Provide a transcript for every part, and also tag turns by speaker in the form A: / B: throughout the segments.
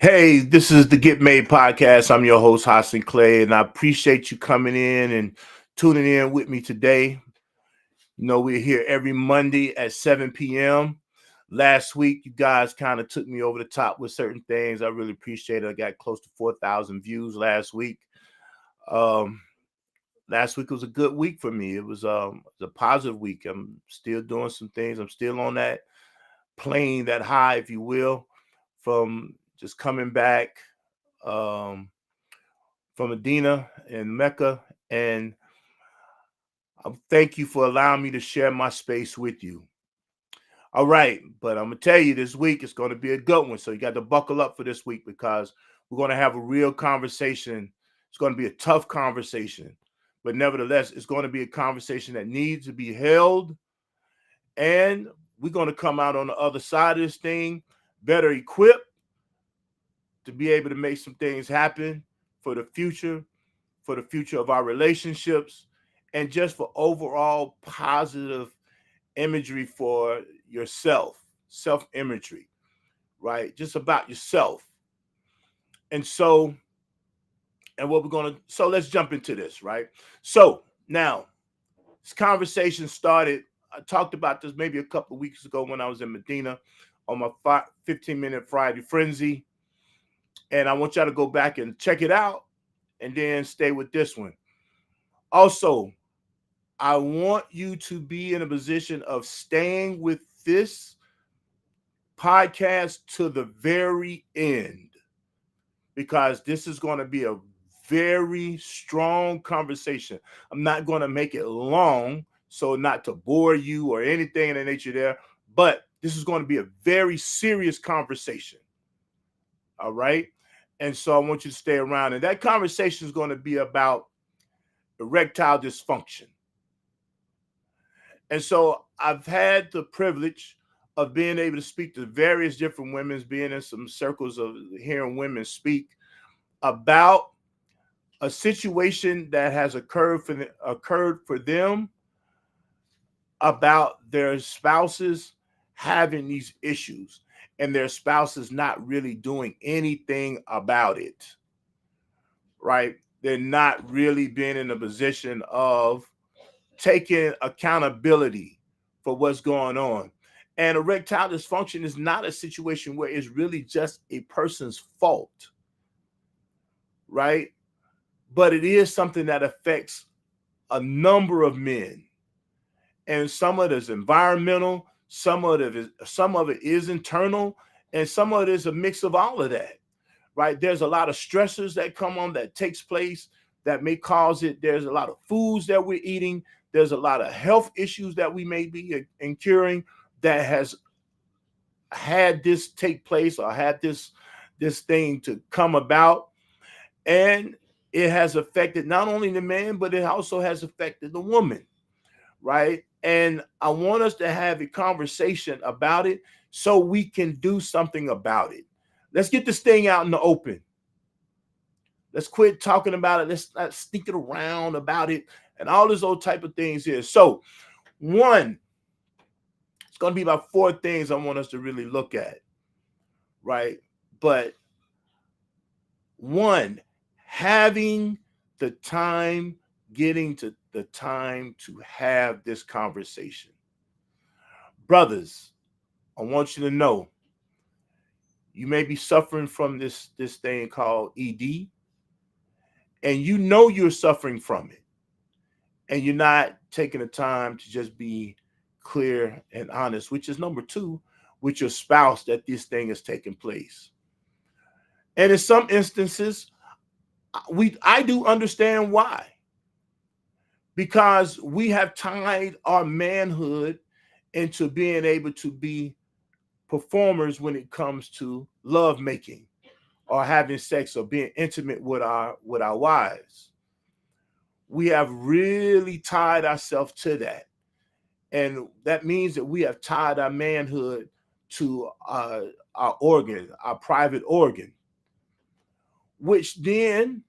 A: Hey, this is the Get Made podcast. I'm your host, Hassan Clay, and I appreciate you coming in and tuning in with me today. You know, we're here every Monday at 7 p.m. Last week, you guys kind of took me over the top with certain things. I really appreciate it. I got close to 4,000 views last week. Um, Last week was a good week for me. It was a positive week. I'm still doing some things. I'm still on that plane, that high, if you will, from just coming back um, from Medina and Mecca. And thank you for allowing me to share my space with you. All right, but I'm gonna tell you this week it's gonna be a good one. So you got to buckle up for this week because we're gonna have a real conversation. It's gonna be a tough conversation, but nevertheless, it's gonna be a conversation that needs to be held, and we're gonna come out on the other side of this thing better equipped to be able to make some things happen for the future of our relationships, and just for overall positive imagery for yourself, self imagery, right? Just about yourself. And so, and what we're going to, so let's jump into this, right? So now, this conversation started. I talked about this maybe a couple of weeks ago when I was in Medina on my 15-minute Friday frenzy. And I want y'all to go back and check it out and then stay with this one. Also, I want you to be in a position of staying with this podcast to the very end because this is going to be a very strong conversation. I'm not going to make it long, so not to bore you or anything in the nature there, but this is going to be a very serious conversation. All right. And so I want you to stay around. And that conversation is going to be about erectile dysfunction. And so I've had the privilege of being able to speak to various different women, being in some circles of hearing women speak about a situation that has occurred for them about their spouses having these issues and their spouses not really doing anything about it, right? They're not really being in a position of taking accountability for what's going on. And erectile dysfunction is not a situation where it's really just a person's fault, right? But it is something that affects a number of men. And some of it is environmental, some of it is internal, and some of it is a mix of all of that, right? There's a lot of stressors that come on that takes place that may cause it. There's a lot of foods that we're eating. There's a lot of health issues that we may be incurring that has had this take place or had this thing to come about. And it has affected not only the man, but it also has affected the woman, right? And I want us to have a conversation about it so we can do something about it. Let's get this thing out in the open. Let's quit talking about it. Let's not sneak it around about it and all this old type of things here. So, one, it's going to be about four things I want us to really look at, right? But one, having the time, getting to the time to have this conversation. Brothers, I want you to know you may be suffering from this thing called ED, and you know you're suffering from it, and you're not taking the time to just be clear and honest, which is number two, with your spouse that this thing is taking place. And in some instances, I do understand why. Because we have tied our manhood into being able to be performers when it comes to love making or having sex or being intimate with our wives. We have really tied ourselves to that. And that means that we have tied our manhood to our organ, our private organ, which then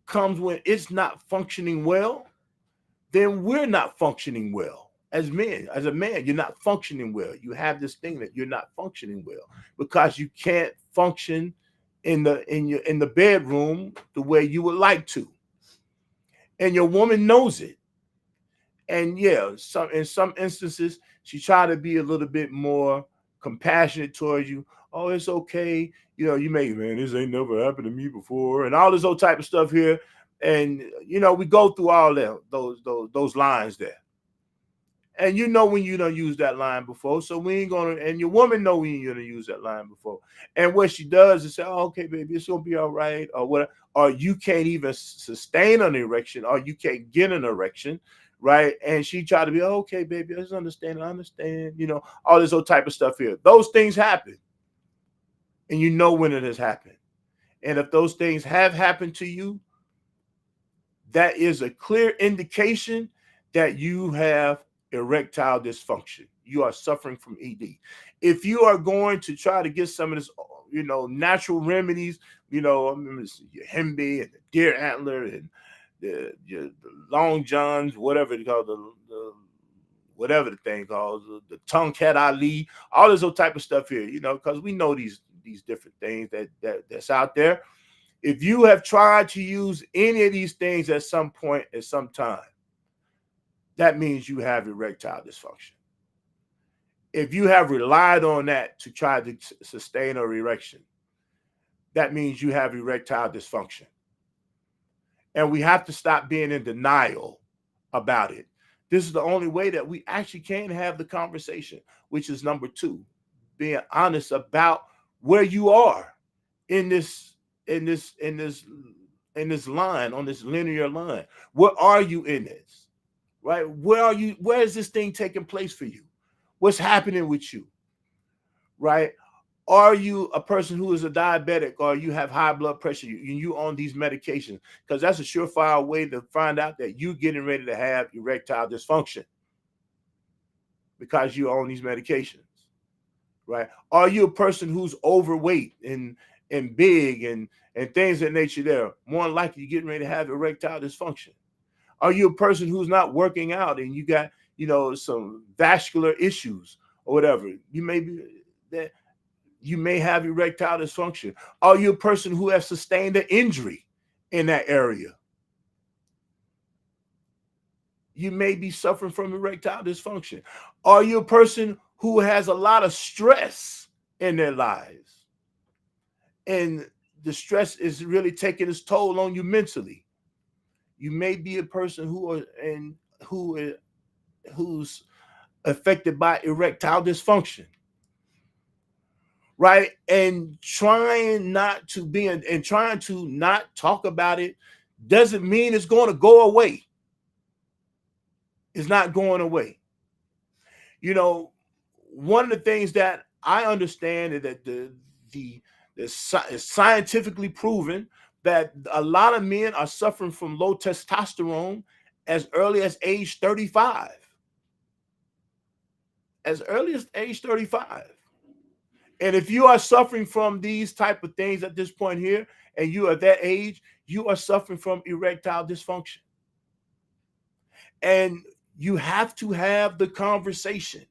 A: comes when it's not functioning well, then we're not functioning well as men. As a man, you're not functioning well. You have this thing that you're not functioning well because you can't function in the bedroom the way you would like to, and your woman knows it. And yeah, in some instances she try to be a little bit more compassionate towards you. Oh, it's okay. You may, man, this ain't never happened to me before, and all this old type of stuff here. And we go through all that those lines there. And when you don't use that line before, so we ain't gonna. And your woman know we ain't gonna use that line before. And what she does is say, "Oh, okay, baby, it's gonna be all right," or what? Or you can't even sustain an erection, or you can't get an erection, right? And she try to be, oh, "Okay, baby, I just understand. I understand." All this old type of stuff here. Those things happen, and you know when it has happened. And if those things have happened to you, that is a clear indication that you have erectile dysfunction. You are suffering from ED. If you are going to try to get some of this, natural remedies, I remember your Hemby and the deer antler and the long johns, whatever they call the whatever the thing called, the tongue cat Ali, all this old type of stuff here, because we know these different things that's out there. If you have tried to use any of these things at some point, at some time, that means you have erectile dysfunction. If you have relied on that to try to sustain an erection, that means you have erectile dysfunction. And we have to stop being in denial about it. This is the only way that we actually can have the conversation, which is number 2, being honest about where you are in this line, on this linear line. Where are you in this? Right? Where are you? Where is this thing taking place for you? What's happening with you? Right? Are you a person who is a diabetic, or you have high blood pressure? You on these medications? Because that's a surefire way to find out that you're getting ready to have erectile dysfunction, because you're on these medications. Right? Are you a person who's overweight and big and things of that nature? There, more than likely you're getting ready to have erectile dysfunction. Are you a person who's not working out and you got some vascular issues or whatever? You may be that you may have erectile dysfunction. Are you a person who has sustained an injury in that area? You may be suffering from erectile dysfunction. Are you a person who has a lot of stress in their lives, and the stress is really taking its toll on you mentally? You may be a person who's affected by erectile dysfunction, right? And trying to not talk about it doesn't mean it's going to go away. It's not going away. One of the things that I understand is that it's scientifically proven that a lot of men are suffering from low testosterone as early as age 35. As early as age 35. And if you are suffering from these type of things at this point here, and you are that age, you are suffering from erectile dysfunction. And you have to have the conversation.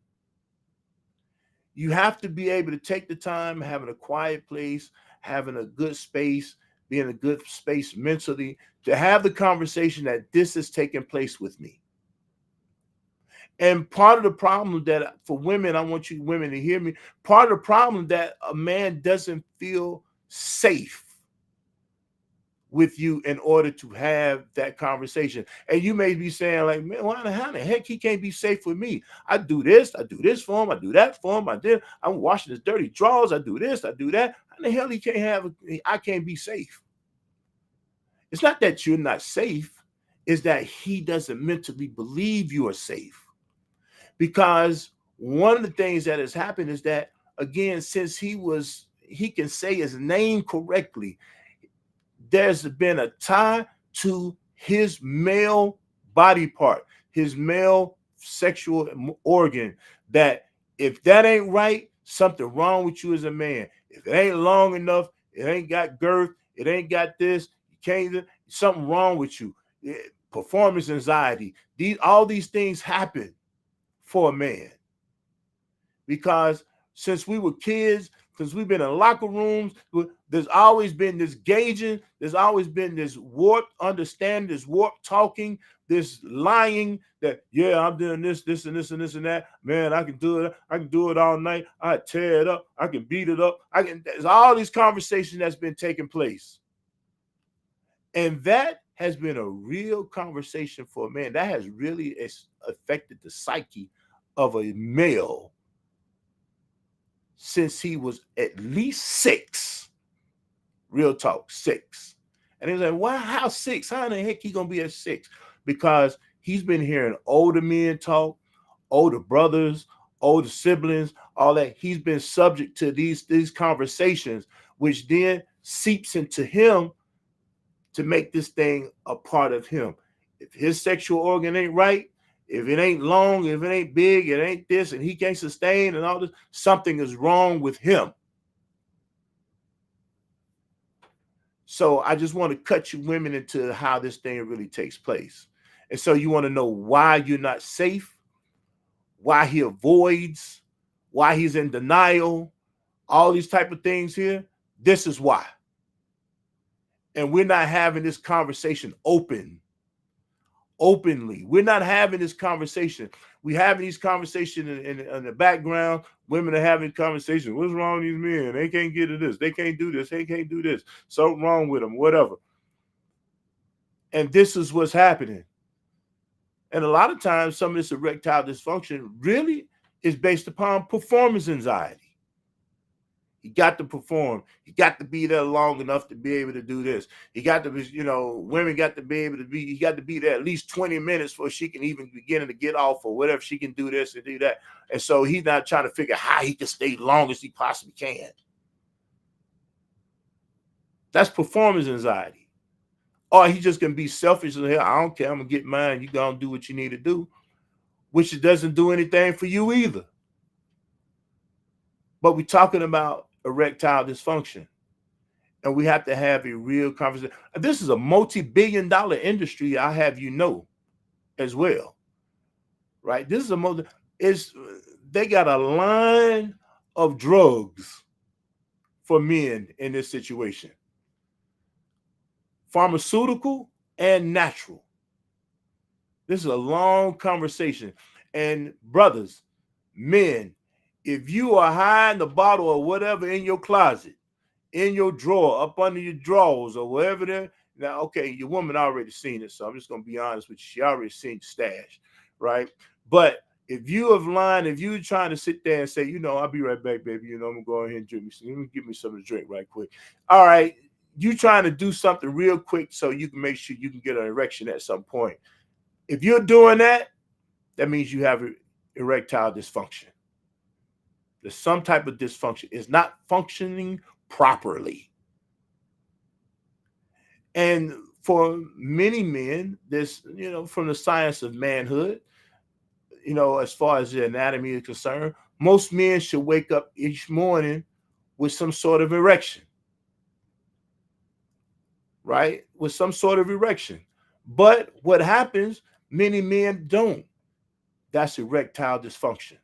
A: You have to be able to take the time, having a quiet place, having a good space, being in a good space mentally, to have the conversation that this is taking place with me. And part of the problem that for women, I want you women to hear me, part of the problem that a man doesn't feel safe with you in order to have that conversation. And you may be saying like, man, how the heck he can't be safe with me? I do this for him, I do that for him, I'm washing his dirty drawers, I do this, I do that. How the hell I can't be safe? It's not that you're not safe, it's that he doesn't mentally believe you are safe. Because one of the things that has happened is that, again, since he can say his name correctly, there's been a tie to his male body part, his male sexual organ, that if that ain't right, something wrong with you as a man. If it ain't long enough, it ain't got girth, it ain't got this, you can't, something wrong with you. Performance anxiety, all these things happen for a man, because since we were kids, Since we've been in locker rooms, there's always been this gauging, there's always been this warped understanding, this warped talking, this lying that, yeah, I'm doing this, this, and this, and this, and that. Man, I can do it. I can do it all night. I tear it up. I can beat it up. There's all these conversations that's been taking place. And that has been a real conversation for a man. That has really affected the psyche of a male since he was at least 6. Real talk, 6. And he's like, why? How 6? How in the heck he gonna be at 6? Because he's been hearing older men talk, older brothers, older siblings, all that. He's been subject to these conversations, which then seeps into him to make this thing a part of him. If his sexual organ ain't right, if it ain't long, if it ain't big, it ain't this, and he can't sustain and all this, something is wrong with him. So I just want to cut you women into how this thing really takes place. And so you want to know why you're not safe, why he avoids, why he's in denial, all these type of things here. This is why. And we're not having this conversation openly. We're not having this conversation. We're having these conversations in the background. Women are having conversations. What's wrong with these men? They can't get to this. They can't do this. They can't do this. Something wrong with them, whatever. And this is what's happening. And a lot of times, some of this erectile dysfunction really is based upon performance anxiety. He got to perform. He got to be there long enough to be able to do this. He got to be, women got to be able to be, he got to be there at least 20 minutes before she can even begin to get off or whatever. She can do this and do that. And so he's not trying to figure how he can stay long as he possibly can. That's performance anxiety. Or he's just going to be selfish and say, I don't care. I'm going to get mine. You going to do what you need to do, which it doesn't do anything for you either. But we're talking about erectile dysfunction, and we have to have a real conversation. This is a multi-billion-dollar industry, I have you know, as well, right? This is they got a line of drugs for men in this situation, pharmaceutical and natural. This is a long conversation, and brothers, men, if you are hiding the bottle or whatever in your closet, in your drawer, up under your drawers or wherever there, now, okay, your woman already seen it, so I'm just going to be honest with you. She already seen the stash, right? But if you have lied, if you're trying to sit there and say, I'll be right back, baby, I'm going to go ahead and drink me some, let me give me something to drink right quick. All right, you trying to do something real quick so you can make sure you can get an erection at some point. If you're doing that, that means you have erectile dysfunction. There's some type of dysfunction. It's not functioning properly. And for many men, this, from the science of manhood, as far as the anatomy is concerned, most men should wake up each morning with some sort of erection, right? With some sort of erection. But what happens, many men don't. That's erectile dysfunction.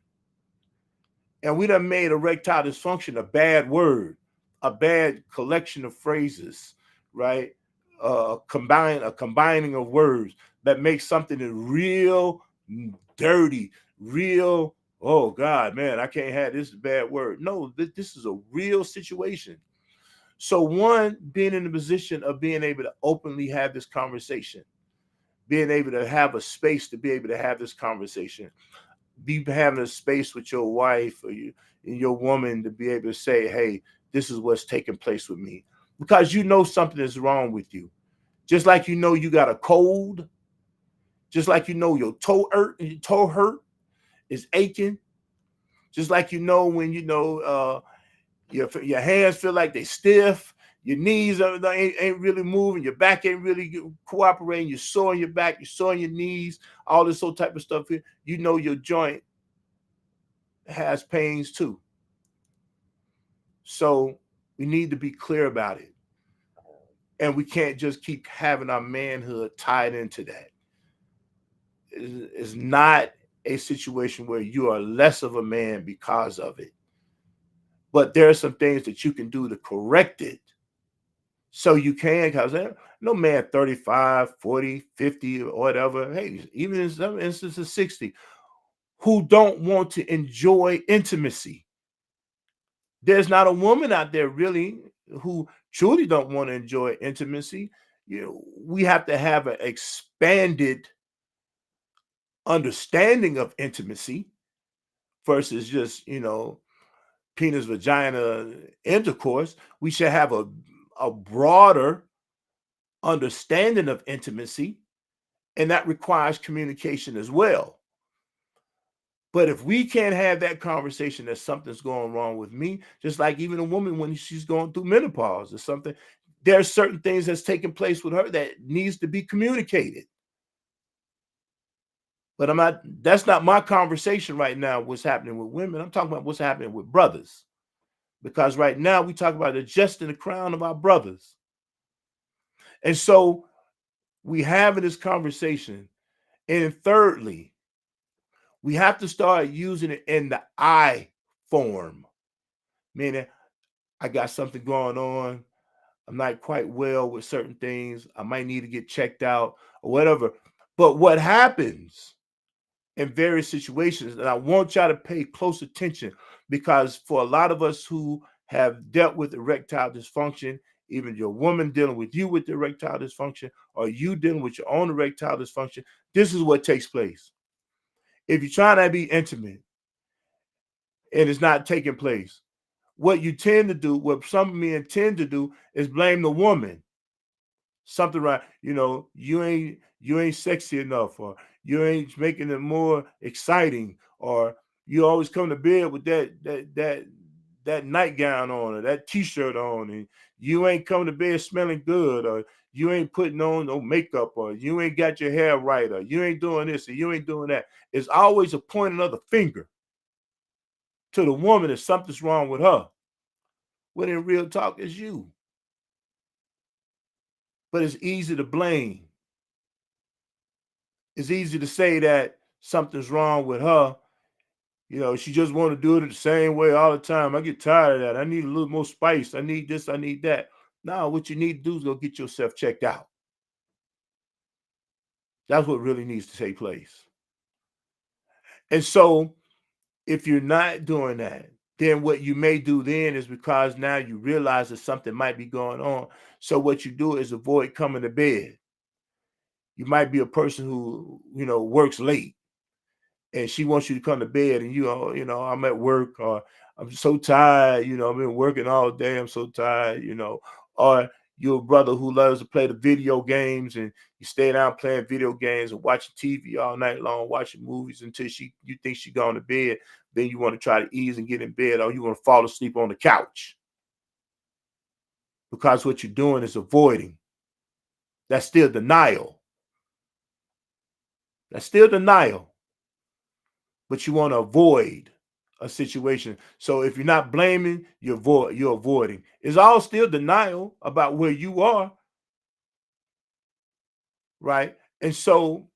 A: And we done made erectile dysfunction a bad word, a bad collection of phrases, right? A combining of words that makes something real dirty, real, oh God, man, I can't have this bad word. No, this is a real situation. So one, being in the position of being able to openly have this conversation, being able to have a space to be able to have this conversation, be having a space with your wife or your woman to be able to say, hey, this is what's taking place with me. Because something is wrong with you. Just like you got a cold, just like your toe hurt is aching, just like when your hands feel like they stiff, your knees ain't really moving, your back ain't really cooperating, you're sore in your back, you're sore in your knees, all this whole type of stuff here, your joint has pains too. So we need to be clear about it. And we can't just keep having our manhood tied into that. It's not a situation where you are less of a man because of it. but there are some things that you can do to correct it. So you can, because no man 35, 40, 50, or whatever, hey, even in some instances 60, who don't want to enjoy intimacy. There's not a woman out there really who truly don't want to enjoy intimacy. We have to have an expanded understanding of intimacy versus just, penis, vagina intercourse. We should have a broader understanding of intimacy, and that requires communication as well. But if we can't have that conversation that something's going wrong with me, just like even a woman when she's going through menopause or something, there are certain things that's taking place with her that needs to be communicated. But that's not my conversation right now, what's happening with women. I'm talking about what's happening with brothers. Because right now we talk about adjusting the crown of our brothers. And so we having this conversation. And thirdly, we have to start using it in the I form, meaning I got something going on. I'm not quite well with certain things. I might need to get checked out or whatever. But what happens in various situations, and I want y'all to pay close attention, because for a lot of us who have dealt with erectile dysfunction, even your woman dealing with you with erectile dysfunction, or you dealing with your own erectile dysfunction, this is what takes place. If you're trying to be intimate and it's not taking place, what you tend to do, what some men tend to do, is blame the woman. Something right, you ain't sexy enough, or you ain't making it more exciting, or you always come to bed with that nightgown on or that t-shirt on, and you ain't coming to bed smelling good, or you ain't putting on no makeup, or you ain't got your hair right, or you ain't doing this, or you ain't doing that. It's always a pointing of the finger to the woman that something's wrong with her, when in real talk it's you. But it's easy to blame. It's easy to say that something's wrong with her. She just want to do it the same way all the time. I get tired of that. I need a little more spice. I need this. I need that. No, what you need to do is go get yourself checked out. That's what really needs to take place. And so if you're not doing that, then what you may do then is, because now you realize that something might be going on. So what you do is avoid coming to bed. You might be a person who, works late, and she wants you to come to bed, and I'm at work, or I'm so tired, I've been working all day, I'm so tired, or you're a brother who loves to play the video games, and you stay down playing video games and watching TV all night long, watching movies until you think she's gone to bed. Then you want to try to ease and get in bed, or you want to fall asleep on the couch, because what you're doing is avoiding. That's still denial. That's still denial. But you want to avoid a situation. So if you're not blaming, you're avoiding. It's all still denial about where you are, right? And so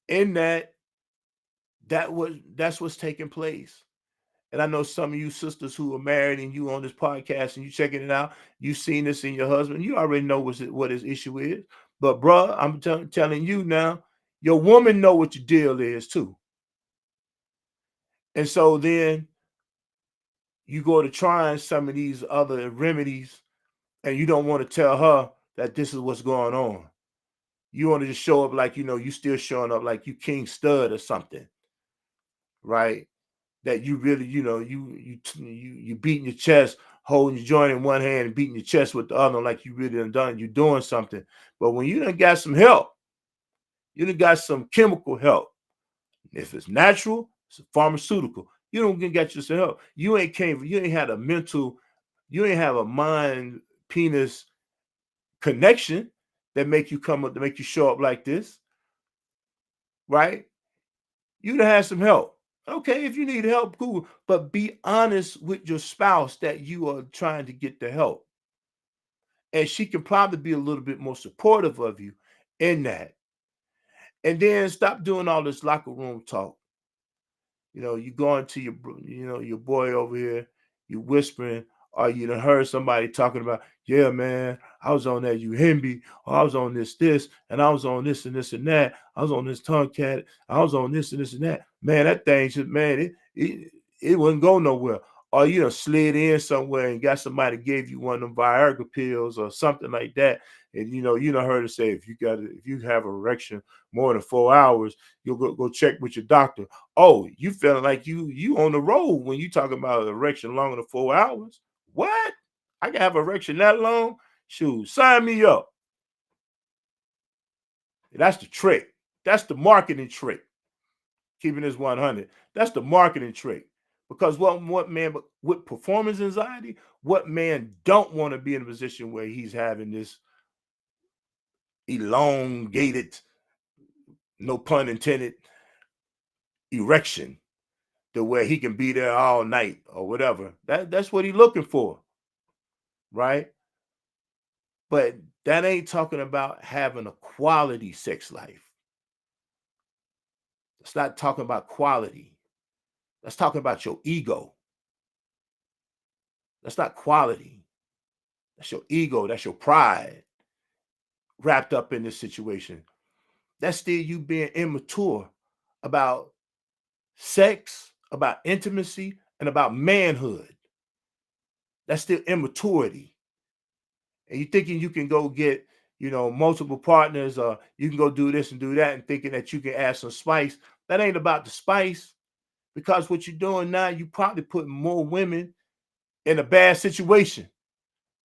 A: in that's what's taking place. And I know some of you sisters who are married and you on this podcast and you checking it out, you've seen this in your husband. You already know what his issue is. But bruh, I'm telling you now, your woman know what your deal is too. And so then you go to trying some of these other remedies, and you don't want to tell her that this is what's going on. You want to just show up like, you still showing up like you King Stud or something, right? That you really, you beating your chest, holding your joint in one hand and beating your chest with the other, like you really done, you're doing something. But when you done got some help, you done got some chemical help. If it's natural, it's a pharmaceutical. You don't get yourself help. You ain't had a mental, you ain't have a mind penis connection that make you come up, to make you show up like this, right? You'd have had some help. Okay, if you need help, cool. But be honest with your spouse that you are trying to get the help. And she can probably be a little bit more supportive of you in that. And then stop doing all this locker room talk. You going to your boy over here, you whispering, Or you done heard somebody talking about, yeah, man, I was on that Uhimbi, or I was on this, and I was on this and this and that. I was on this Tomcat, I was on this and this and that. Man, that thing just, man, it wouldn't go nowhere. Or you know, slid in somewhere and got somebody gave you one of them Viagra pills or something like that. And you know, heard her say if you have an erection more than 4 hours, you'll go check with your doctor. Oh, you feeling like you on the road when you talking about an erection longer than 4 hours? What? I can have an erection that long? Shoot, sign me up. That's the trick. That's the marketing trick. Keeping this 100. That's the marketing trick. Because what man with performance anxiety, what man don't want to be in a position where he's having this elongated, no pun intended, erection to where he can be there all night or whatever. That's what he's looking for, right? But that ain't talking about having a quality sex life. It's not talking about quality. That's talking about your ego. That's not quality. That's your ego. That's your pride wrapped up in this situation. That's still you being immature about sex, about intimacy, and about manhood. That's still immaturity. And you thinking you can go get, multiple partners, or you can go do this and do that, and thinking that you can add some spice. That ain't about the spice, because what you're doing now, you probably putting more women in a bad situation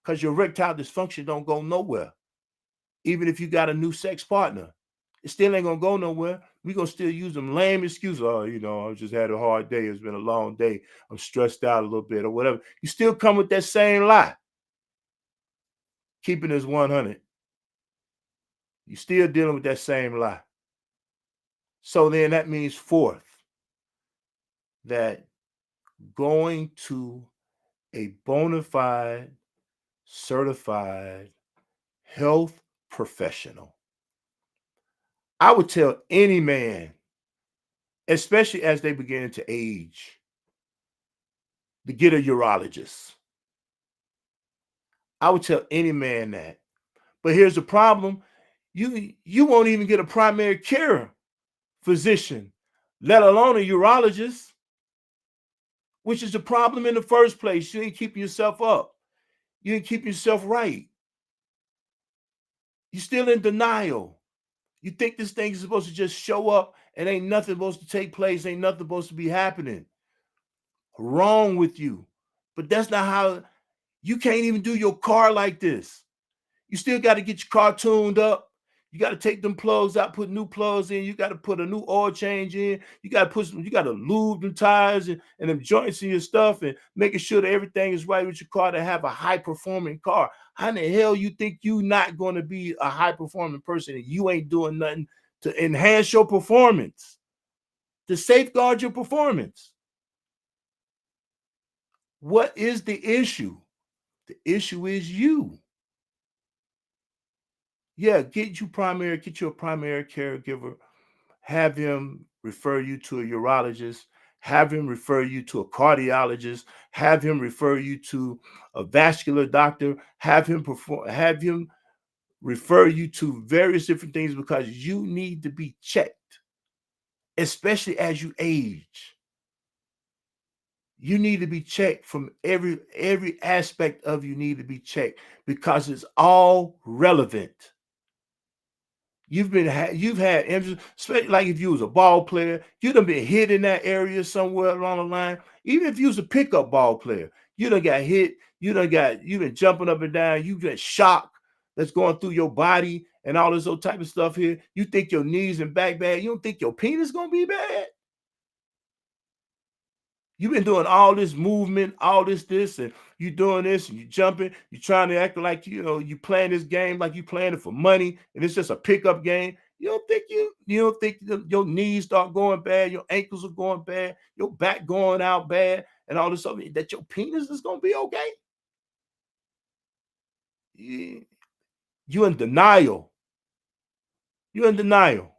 A: because your erectile dysfunction don't go nowhere. Even if you got a new sex partner, it still ain't gonna go nowhere. We gonna still use them lame excuses. Oh, I just had a hard day. It's been a long day. I'm stressed out a little bit or whatever. You still come with that same lie. Keeping this 100. You still dealing with that same lie. So then that means fourth, that going to a bona fide, certified health professional. I would tell any man, especially as they begin to age, to get a urologist. I would tell any man that. But here's the problem. You won't even get a primary care physician, let alone a urologist, which is the problem in the first place. You ain't keeping yourself up. You ain't keeping yourself right. You're still in denial. You think this thing is supposed to just show up and ain't nothing supposed to take place, ain't nothing supposed to be happening. Wrong with you. But that's not how. You can't even do your car like this. You still got to get your car tuned up. You got to take them plugs out, put new plugs in. You got to put a new oil change in. You got to you got to lube them tires and them joints in your stuff, and making sure that everything is right with your car to have a high performing car. How in the hell you think you not going to be a high performing person and you ain't doing nothing to enhance your performance, to safeguard your performance? What is the issue? The issue is you. Yeah, get you a primary caregiver, have him refer you to a urologist, have him refer you to a cardiologist, have him refer you to a vascular doctor, have him refer you to various different things, because you need to be checked, especially as you age. You need to be checked from every aspect of you need to be checked, because it's all relevant. You've had injuries, especially like if you was a ball player, you'd have been hit in that area somewhere along the line. Even if you was a pickup ball player, you done got hit, you've been jumping up and down, you've been shock that's going through your body and all this old type of stuff here. You think your knees and back bad, you don't think your penis gonna be bad? You've been doing all this movement, all this, and you doing this, and you jumping, you trying to act like you playing this game like you playing it for money, and it's just a pickup game. You don't think your knees start going bad, your ankles are going bad, your back going out bad, and all this other, that your penis is gonna be okay? You in denial. You're in denial.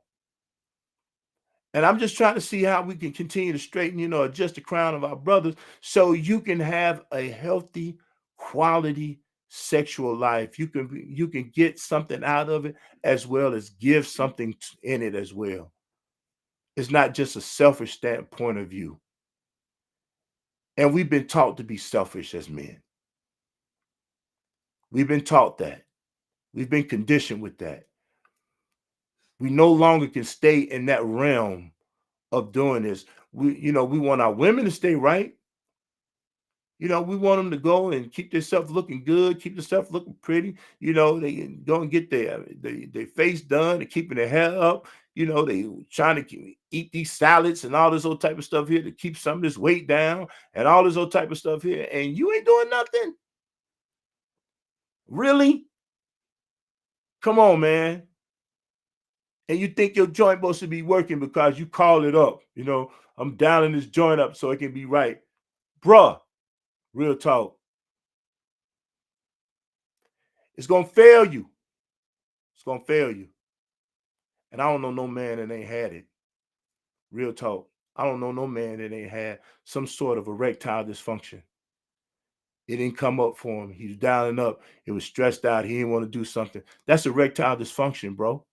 A: And I'm just trying to see how we can continue to straighten, adjust the crown of our brothers, so you can have a healthy quality sexual life. You can get something out of it as well as give something in it as well. It's not just a selfish standpoint of view. And we've been taught to be selfish as men. We've been taught that. We've been conditioned with that. We no longer can stay in that realm of doing this. We want our women to stay right. We want them to go and keep themselves looking good, keep themselves looking pretty. They go and get their face done, and keeping their hair up. They trying to eat these salads and all this old type of stuff here to keep some of this weight down and all this old type of stuff here. And you ain't doing nothing. Really? Come on, man. And you think your joint supposed to be working because you call it up. I'm dialing this joint up so it can be right. Bruh, real talk. It's going to fail you. It's going to fail you. And I don't know no man that ain't had it. Real talk. I don't know no man that ain't had some sort of erectile dysfunction. It didn't come up for him. He was dialing up. He was stressed out. He didn't want to do something. That's erectile dysfunction, bro.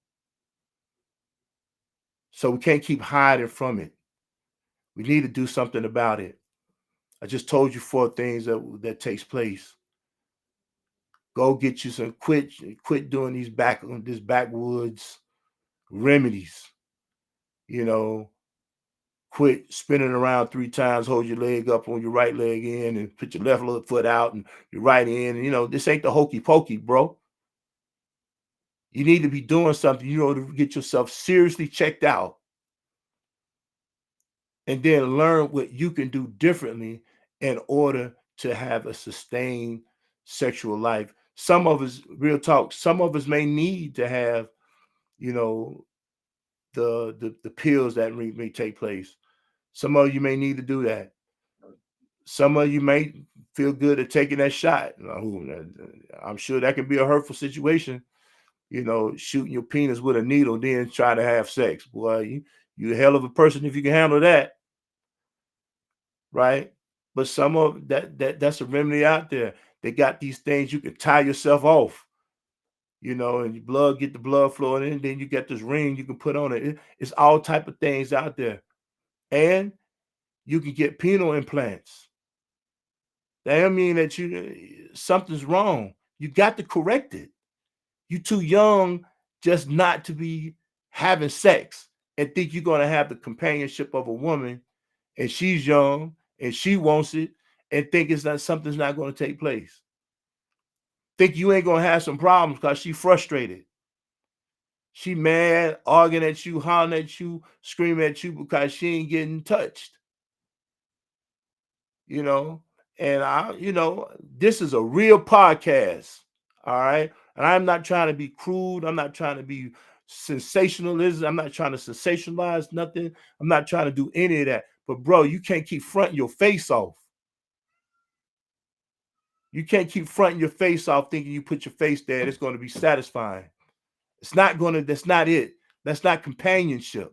A: So we can't keep hiding from it. We need to do something about it. I just told you 4 things that takes place. Go get you some quit doing this backwoods remedies. Quit spinning around 3 times, hold your leg up on your right leg in and put your left foot out and your right in. And, this ain't the hokey pokey, bro. You need to be doing something, to get yourself seriously checked out. And then learn what you can do differently in order to have a sustained sexual life. Some of us, real talk, some of us may need to have, the pills that may take place. Some of you may need to do that. Some of you may feel good at taking that shot. I'm sure that can be a hurtful situation. Shooting your penis with a needle, then try to have sex. Boy, you a hell of a person if you can handle that. Right? But some of that's a remedy out there. They got these things you can tie yourself off, and your get the blood flowing in, then you get this ring you can put on it. It's all type of things out there. And you can get penile implants. That don't mean that something's wrong. You got to correct it. You're too young just not to be having sex and think you're going to have the companionship of a woman, and she's young and she wants it, and think something's not going to take place. Think you ain't going to have some problems because she's frustrated. She mad, arguing at you, hollering at you, screaming at you because she ain't getting touched. And this is a real podcast. All right. And I'm not trying to be crude. I'm not trying to be sensationalism. I'm not trying to sensationalize nothing. I'm not trying to do any of that. But bro, you can't keep fronting your face off. You can't keep fronting your face off thinking you put your face there and it's going to be satisfying. That's not it. That's not companionship.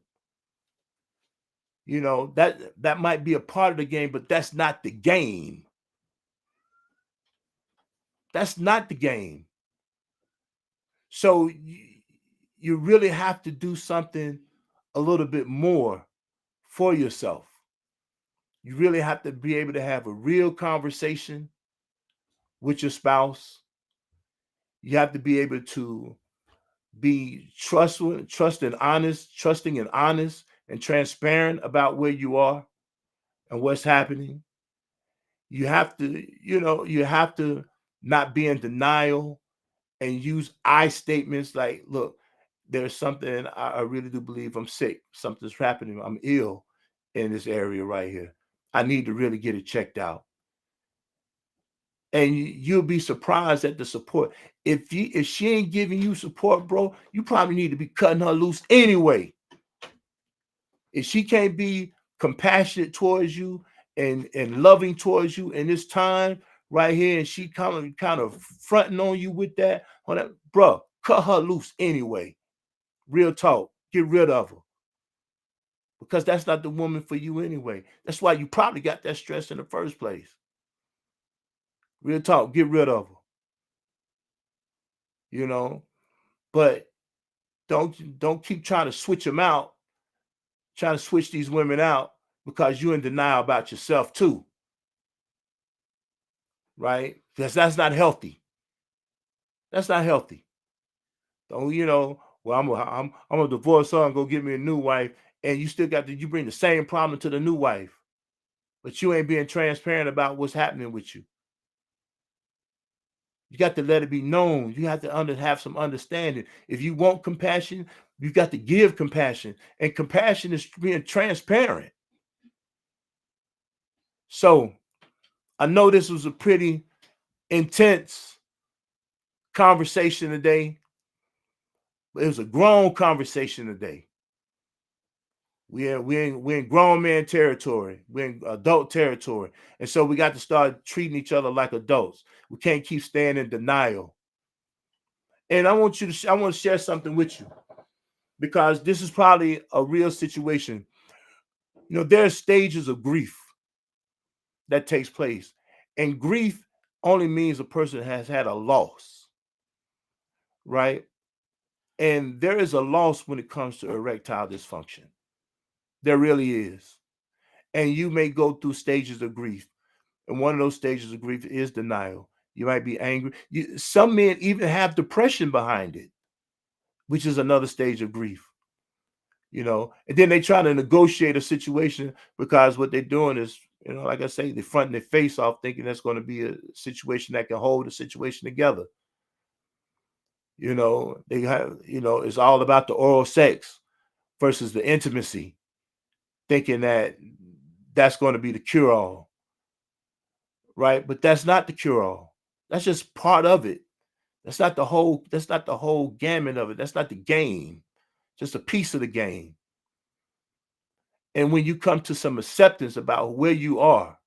A: That might be a part of the game, but that's not the game. That's not the game. So you really have to do something a little bit more for yourself. You really have to be able to have a real conversation with your spouse. You have to be able to be trusting and honest and transparent about where you are and what's happening. You have to not be in denial and use I statements like, look, there's something I really do believe I'm sick. Something's happening. I'm ill in this area right here. I need to really get it checked out. And you'll be surprised at the support. If she ain't giving you support, bro, you probably need to be cutting her loose anyway. If she can't be compassionate towards you and loving towards you in this time right here, and she kind of fronting on you with that, bro, cut her loose anyway. Real talk. Get rid of her. Because that's not the woman for you anyway. That's why you probably got that stress in the first place. Real talk, get rid of her. You know, but don't keep trying to switch them out, trying to switch these women out because you're in denial about yourself too, right? Because that's not healthy. That's not healthy. Don't well, I'm a divorced son, go get me a new wife, and you still you bring the same problem to the new wife, but you ain't being transparent about what's happening with you. You got to let it be known. You have to have some understanding. If you want compassion, you got to give compassion, and compassion is being transparent. So I know this was a pretty intense conversation today, but it was a grown conversation today. We're in grown man territory. We're in adult territory. And so we got to start treating each other like adults. We can't keep staying in denial. And I want to share something with you, because this is probably a real situation. There are stages of grief that takes place. And grief only means a person has had a loss, right? And there is a loss when it comes to erectile dysfunction. There really is. And you may go through stages of grief. And one of those stages of grief is denial. You might be angry. Some men even have depression behind it, which is another stage of grief. And then they try to negotiate a situation, because what they're doing is, like I say, they're fronting their face off, thinking that's going to be a situation that can hold the situation together. They have, it's all about the oral sex versus the intimacy, thinking that that's going to be the cure-all, right? But that's not the cure-all. That's just part of it. That's not the whole gamut of it. That's not the game. Just a piece of the game. And when you come to some acceptance about where you are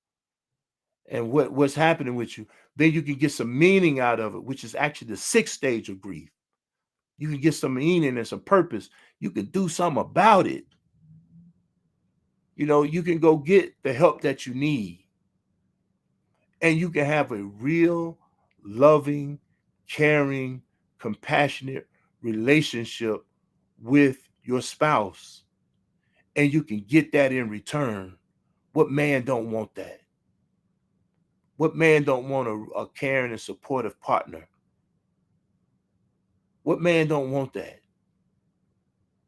A: and what's happening with you, then you can get some meaning out of it, which is actually the 6th stage of grief. You can get some meaning and some purpose. You can do something about it. You can go get the help that you need. And you can have a real, loving, caring, compassionate relationship with your spouse. And you can get that in return. What man don't want that? What man don't want a caring and supportive partner? What man don't want that?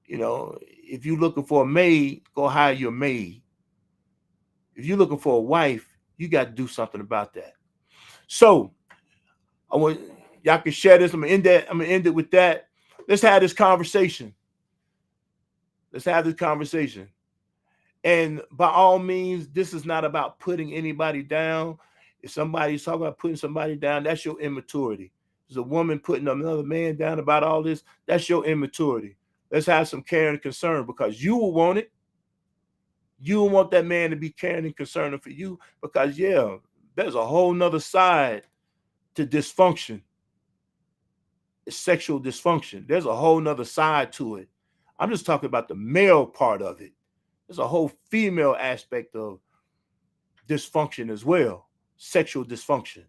A: If you're looking for a maid, go hire your maid. If you're looking for a wife, you got to do something about that. So I want y'all can share this. I'm gonna end it with that. Let's have this conversation. And by all means, this is not about putting anybody down. If somebody's talking about putting somebody down, that's your immaturity. There's a woman putting another man down about all this, that's your immaturity. Let's have some care and concern, because you will want it. You will want that man to be caring and concerning for you, because there's a whole nother side to dysfunction. It's sexual dysfunction. There's a whole nother side to it. I'm just talking about the male part of it. There's a whole female aspect of dysfunction as well, sexual dysfunction.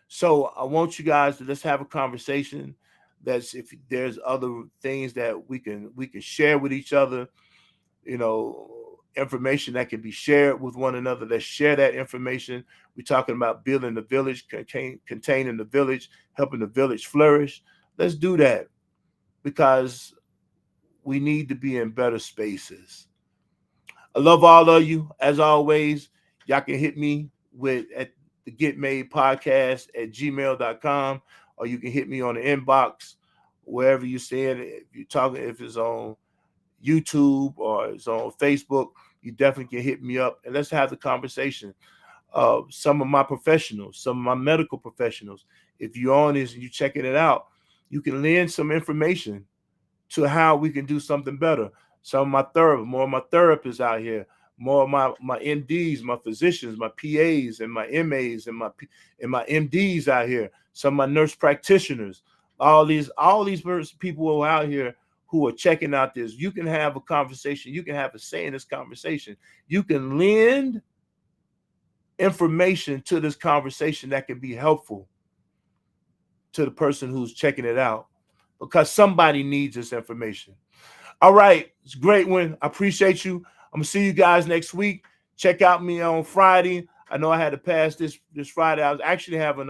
A: So I want you guys to let's have a conversation. That's if there's other things that we can share with each other, information that can be shared with one another. Let's share that information. We're talking about building the village, containing the village, helping the village flourish. Let's do that, because we need to be in better spaces. I love all of you. As always, y'all can hit me at the Get Made Podcast at gmail.com, or you can hit me on the inbox wherever you see it. If it's on YouTube or it's on Facebook, you definitely can hit me up and let's have the conversation. Some of my professionals, some of my medical professionals, if you're on this and you're checking it out, you can lend some information to how we can do something better. More of my therapists out here, more of my MDs, my physicians, my PAs and my MAs and my MDs out here, some of my nurse practitioners, all these people who are out here who are checking out this. You can have a conversation. You can have a say in this conversation. You can lend information to this conversation that can be helpful to the person who's checking it out, because somebody needs this information. All right, it's a great one. I appreciate you. I'm gonna see you guys next week. Check out me on Friday. I know I had to pass this Friday. I was actually having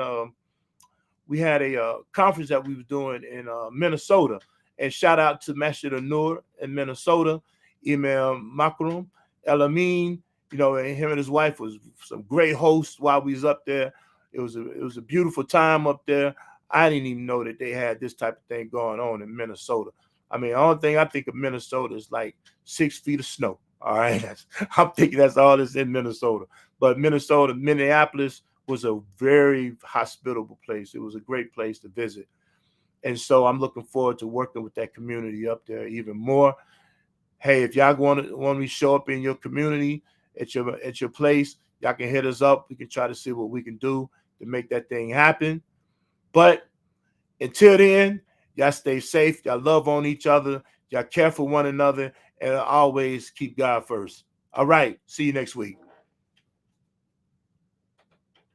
A: we had a conference that we were doing in Minnesota, and shout out to Masjid Nur in Minnesota, Imam Makrum El Amin. You know, and him and his wife was some great hosts while we was up there. It was a beautiful time up there. I didn't even know that they had this type of thing going on in Minnesota. I mean, the only thing I think of Minnesota is like 6 feet of snow. All right. I'm thinking that's all that's in Minnesota. But Minneapolis was a very hospitable place. It was a great place to visit. And so I'm looking forward to working with that community up there even more. Hey, if y'all want me to show up in your community, at your place, y'all can hit us up. We can try to see what we can do to make that thing happen. But until then, y'all stay safe. Y'all love on each other. Y'all care for one another. And always keep God first. All right. See you next week.